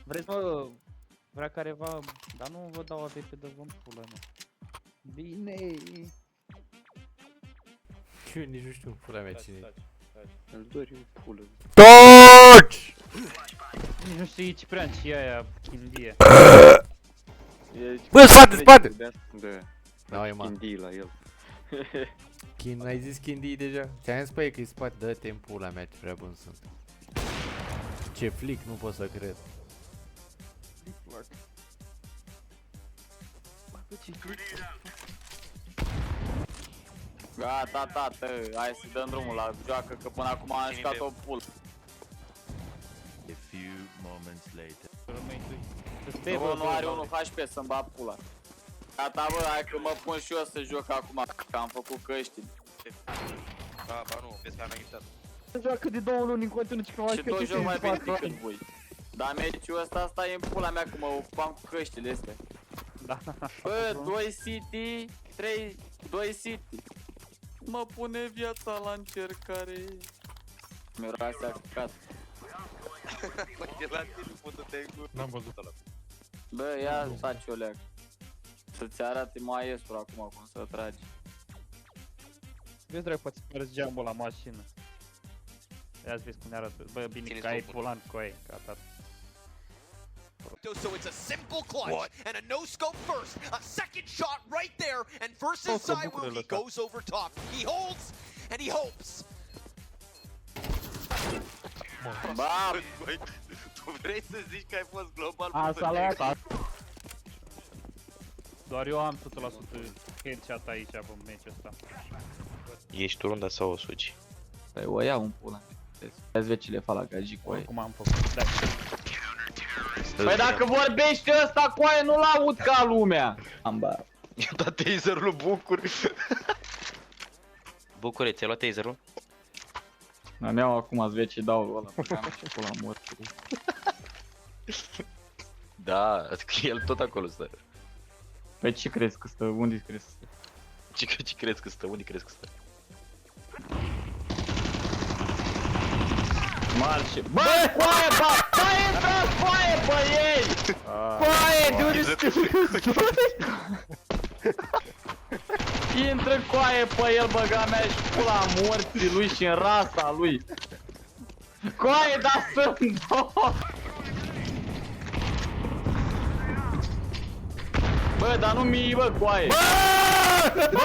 Vreți mă, vrea careva, dar nu vă dau AVP de vânt pula mea. Bine. Eu nici nu știu pula mea cine e. Îl dori o pulă. TOCI! Nici nu știu Ciprian și aia chindie. Bă, spate, spate! Da. Da, e man. Chindii la el. Ai zis Candy deja? Ți-am zis pe ei că-i spate, dă-te în pula mea, ce prea bun sunt. Ce flic, nu pot să cred. Gata, tată, hai să dăm drumul la joacă, că până acum am jucat o pulă. A few moments later. Nu are unul HP să-mi bat pula. Gata, bă, hai că mă pun și eu să joc acum, că am făcut căștini. Ba nu, vezi că am înaintat. Joacă de 2 luni în continuu și Și tot joc mai bine decât voi. Dar meciul ăsta stai în pula mea, că mă ocupam cu căștile astea. Da. Bă, 2 City, 3, 2 City. Mă pune viața la încercare. Miroase a căcat. E la tine, putu-te în gură. N-am văzut. Bă, ia taci o leac. Să-ți arate maestru acum cum să tragi. Vezi, drag, poți mergi geamul la mașină. Ia-ți vezi cum ne arată. Bă, bine că ai pulant cu aia, gata. So it's a simple clutch and a no scope first, a second shot right there, and versus Zywoo, he goes over top. He holds and he hopes. Bam! Băi, tu vrei să zici că ai fost global? A, s-a luat. Doar eu am 100% headshot aici, bă, în meciul ăsta. Ești tu runda sau o suci? Păi o iau în pula. Vezi vecile fa la gaji cu aia. Oricum am făcut, da. Păi dacă vorbești ăsta cu aia, nu-l aud ca lumea. Am bar. I-a dat taserul lui Bucur. Bucure, ți-ai luat taserul? Îmi iau acum vecii, dau ăla pe camera și pula morții. Da, el tot acolo stă. Păi ce crezi că stă? Unde crezi că stă? Ce crezi că stă? Unde crezi că stă? Marșe. Bă, coaie, bă! Bă, intrați coaie pe ei! Coaie, de intră coaie pe el, băga mea, și pula morții lui și în rasa lui. Coaie, dar sunt două! Bă, dar nu mii, bă, coaie! Bă! Bă!